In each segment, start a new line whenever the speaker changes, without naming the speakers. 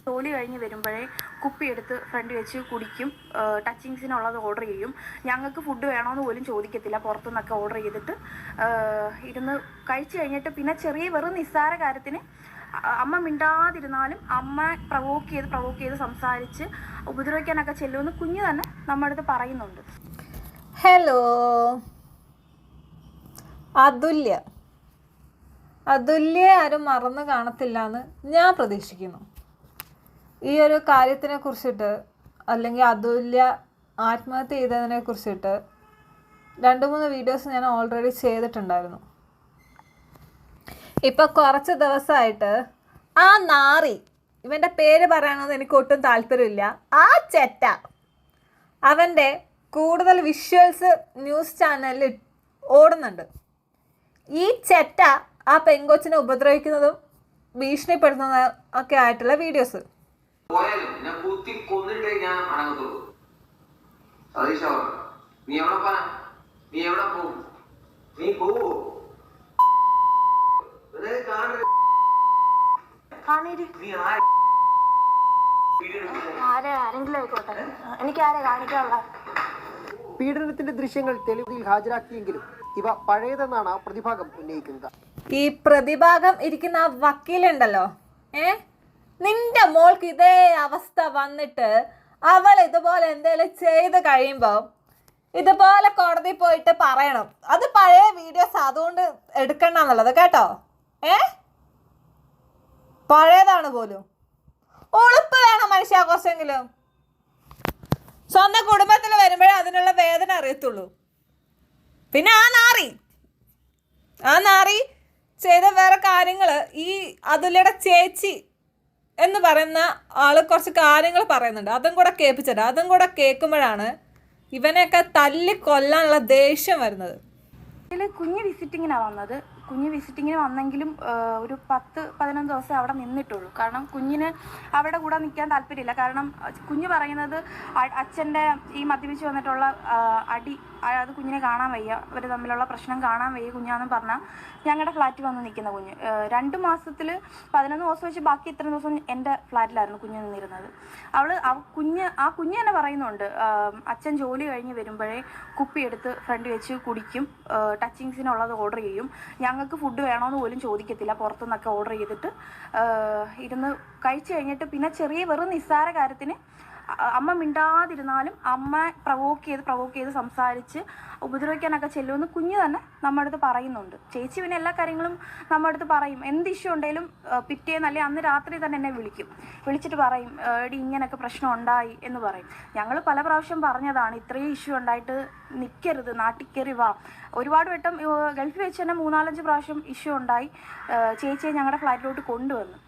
ജോലി കഴിഞ്ഞ് വരുമ്പോഴേ കുപ്പിയെടുത്ത് ഫ്രണ്ട് വെച്ച് കുടിക്കും. ടച്ചിങ്സിനുള്ളത് ഓർഡർ ചെയ്യും. ഞങ്ങൾക്ക് ഫുഡ് വേണമെന്ന് പോലും ചോദിക്കത്തില്ല. പുറത്തുനിന്നൊക്കെ ഓർഡർ ചെയ്തിട്ട് ഇരുന്ന് കഴിച്ചു കഴിഞ്ഞിട്ട് പിന്നെ ചെറിയ വെറും നിസ്സാര കാര്യത്തിന് അമ്മ മിണ്ടാതിരുന്നാലും അമ്മ പ്രവോക്ക് ചെയ്ത് സംസാരിച്ച് ഉപദ്രവിക്കാനൊക്കെ ചെല്ലുമെന്ന് കുഞ്ഞ് തന്നെ നമ്മുടെ അടുത്ത് പറയുന്നുണ്ട്.
ഹലോ, അതുല്യ ആരും മറന്നു കാണത്തില്ല എന്ന് ഞാൻ പ്രതീക്ഷിക്കുന്നു. ഈ ഒരു കാര്യത്തിനെ കുറിച്ചിട്ട് അല്ലെങ്കിൽ അതുല്യ ആത്മഹത്യ ചെയ്തതിനെ കുറിച്ചിട്ട് 2-3 വീഡിയോസ് ഞാൻ ഓൾറെഡി ചെയ്തിട്ടുണ്ടായിരുന്നു. ഇപ്പം കുറച്ച് ദിവസമായിട്ട് ആ നാറി, ഇവൻ്റെ പേര് പറയാനൊന്നും എനിക്ക് ഒട്ടും താല്പര്യമില്ല, ആ ചെറ്റ അവൻ്റെ കൂടുതൽ വിഷ്വൽസ് ന്യൂസ് ചാനലിൽ ഓടുന്നുണ്ട്. ഈ ചെറ്റ ആ പെങ്കൊച്ചിനെ ഉപദ്രവിക്കുന്നതും ഭീഷണിപ്പെടുത്തുന്നതും ഒക്കെ ആയിട്ടുള്ള വീഡിയോസ്.
പീഡനത്തിന്റെ ദൃശ്യങ്ങൾ തെളിവിൽ ഹാജരാക്കിയെങ്കിലും ഇവ പഴയതെന്നാണ് പ്രതിഭാഗം ഉന്നയിക്കുന്നത്.
ഈ പ്രതിഭാഗം ഇരിക്കുന്ന വക്കീലുണ്ടല്ലോ, നിന്റെ മോൾക്ക് ഇതേ അവസ്ഥ വന്നിട്ട് അവൾ ഇതുപോലെ എന്തെങ്കിലും ചെയ്ത് കഴിയുമ്പോൾ ഇതുപോലെ കോടതി പോയിട്ട് പറയണം അത് പഴയ വീഡിയോസ്, അതുകൊണ്ട് എടുക്കണ്ട എന്നുള്ളത് കേട്ടോ. പഴയതാണ് പോലും. ഉളുപ്പ് വേണം മനുഷ്യ, കുറച്ചെങ്കിലും. സ്വന്തം കുടുംബത്തിൽ വരുമ്പോഴേ അതിനുള്ള വേദന അറിയത്തുള്ളൂ. പിന്നെ ആ നാറി ചെയ്ത വേറെ കാര്യങ്ങൾ, ഈ അതുല്യയുടെ ചേച്ചി എന്ന് പറയുന്ന ആൾ കുറച്ച് കാര്യങ്ങൾ പറയുന്നുണ്ട്. അതും കൂടെ കേൾപ്പിച്ചിട്ട്, അതും കൂടെ കേൾക്കുമ്പോഴാണ് ഇവനെയൊക്കെ തല്ലി കൊല്ലാനുള്ള ദേഷ്യം വരുന്നത്.
കുഞ്ഞ് വിസിറ്റിങ്ങിനാണ് വന്നത്. കുഞ്ഞ് വിസിറ്റിങ്ങിന് വന്നെങ്കിലും ഒരു 10-11 ദിവസം അവിടെ നിന്നിട്ടുള്ളൂ. കാരണം കുഞ്ഞിന് അവിടെ കൂടെ നിൽക്കാൻ താല്പര്യമില്ല. കാരണം കുഞ്ഞ് പറയുന്നത് അച്ഛൻ്റെ ഈ മദ്യപിച്ച് വന്നിട്ടുള്ള അടി അത് കുഞ്ഞിനെ കാണാൻ വയ്യ, അവർ തമ്മിലുള്ള പ്രശ്നം കാണാൻ വയ്യ കുഞ്ഞാന്ന് പറഞ്ഞാൽ ഞങ്ങളുടെ ഫ്ലാറ്റിൽ വന്ന് നിൽക്കുന്ന കുഞ്ഞ് 2 മാസത്തിൽ 11 ദിവസം വെച്ച് ബാക്കി ഇത്ര ദിവസം എൻ്റെ ഫ്ലാറ്റിലായിരുന്നു കുഞ്ഞ് നിന്നിരുന്നത്. ആ കുഞ്ഞ് തന്നെ പറയുന്നുണ്ട്, അച്ഛൻ ജോലി കഴിഞ്ഞ് വരുമ്പോഴേ കുപ്പിയെടുത്ത് ഫ്രണ്ട് വെച്ച് കുടിക്കും. ടച്ചിങ്സിനുള്ളത് ഓർഡർ ചെയ്യും. ഞങ്ങൾക്ക് ഫുഡ് വേണമെന്ന് പോലും ചോദിക്കത്തില്ല. പുറത്തുനിന്നൊക്കെ ഓർഡർ ചെയ്തിട്ട് ഇരുന്ന് കഴിച്ചു കഴിഞ്ഞിട്ട് പിന്നെ ചെറിയ വെറും നിസ്സാര കാര്യത്തിന് അമ്മ മിണ്ടാതിരുന്നാലും അമ്മ പ്രവോക്ക് ചെയ്ത് സംസാരിച്ച് ഉപദ്രവിക്കാനൊക്കെ ചെല്ലുമെന്ന് കുഞ്ഞ് തന്നെ നമ്മുടെ അടുത്ത് പറയുന്നുണ്ട്. ചേച്ചി പിന്നെ എല്ലാ കാര്യങ്ങളും നമ്മുടെ അടുത്ത് പറയും. എന്ത് ഇഷ്യൂ ഉണ്ടെങ്കിലും പിറ്റേന്ന് അല്ലെങ്കിൽ അന്ന് രാത്രി തന്നെ എന്നെ വിളിച്ചിട്ട് പറയും, എടി ഇങ്ങനെയൊക്കെ പ്രശ്നം ഉണ്ടായി എന്ന് പറയും. ഞങ്ങൾ പല പ്രാവശ്യം പറഞ്ഞതാണ്, ഇത്രയും ഇഷ്യൂ ഉണ്ടായിട്ട് നിൽക്കരുത്, നാട്ടിൽ കയറി വാ. ഒരുപാട് വട്ടം ഗൾഫിൽ വെച്ച് തന്നെ 3-4 പ്രാവശ്യം ഇഷ്യൂ ഉണ്ടായി. ചേച്ചിയെ ഞങ്ങളുടെ ഫ്ലാറ്റിലോട്ട് കൊണ്ടുവന്നു.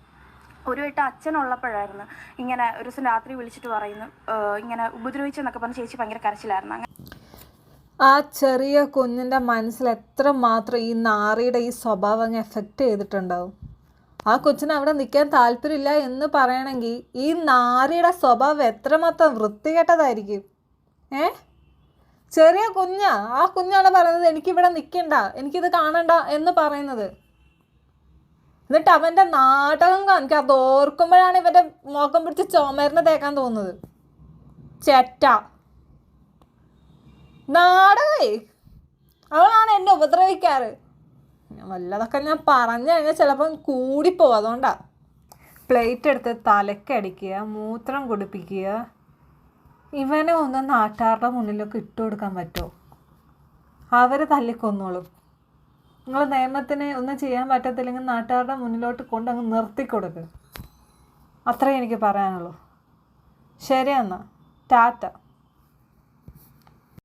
ഒരു വട്ടം അച്ഛനുള്ളപ്പോഴായിരുന്നു ഇങ്ങനെ ഒരു ദിവസം രാത്രി വിളിച്ചിട്ട് പറയുന്നു, ഇങ്ങനെ ഉപദ്രവിച്ചെന്നൊക്കെ പറഞ്ഞ് ചേച്ചി ഭയങ്കര കരച്ചിലായിരുന്നു.
ആ ചെറിയ കുഞ്ഞിൻ്റെ മനസ്സിൽ എത്രമാത്രം ഈ നാറിയുടെ ഈ സ്വഭാവം എഫക്റ്റ് ചെയ്തിട്ടുണ്ടാവും. ആ കൊച്ചിന് അവിടെ നിൽക്കാൻ താല്പര്യമില്ല എന്ന് പറയണമെങ്കിൽ ഈ നാറിയുടെ സ്വഭാവം എത്രമാത്രം വൃത്തികെട്ടതായിരിക്കും. ചെറിയ ആ കുഞ്ഞാണ് പറയുന്നത് എനിക്കിവിടെ നിൽക്കണ്ട, എനിക്കിത് കാണണ്ട എന്ന് പറയുന്നത്. എന്നിട്ട് അവൻ്റെ നാടകം കാണിക്കുക. അത് ഓർക്കുമ്പോഴാണ് ഇവൻ്റെ മുഖം പിടിച്ച് ചുമരിന് തേക്കാൻ തോന്നുന്നത്. ചെറ്റ നാടകമേ, അവളാണ് എന്നെ ഉപദ്രവിക്കാറ്. വല്ലതൊക്കെ ഞാൻ പറഞ്ഞു കഴിഞ്ഞാൽ ചിലപ്പം കൂടിപ്പോവും. അതുകൊണ്ടാണ് പ്ലേറ്റ് എടുത്ത് തലക്കടിക്കുക, മൂത്രം കുടിപ്പിക്കുക. ഇവനെ ഒന്ന് നാട്ടുകാരുടെ മുന്നിലൊക്കെ ഇട്ട് കൊടുക്കാൻ പറ്റുമോ? അവർ തല്ലിക്കൊന്നോളും. നിങ്ങൾ നിയമത്തിന് ഒന്നും ചെയ്യാൻ പറ്റത്തില്ലെങ്കിൽ നാട്ടുകാരുടെ മുന്നിലോട്ട് കൊണ്ടങ്ങ് നിർത്തിക്കൊടുക്കുക. അത്രേ എനിക്ക് പറയാനുള്ളൂ. ശരി എന്നാൽ, ടാറ്റ.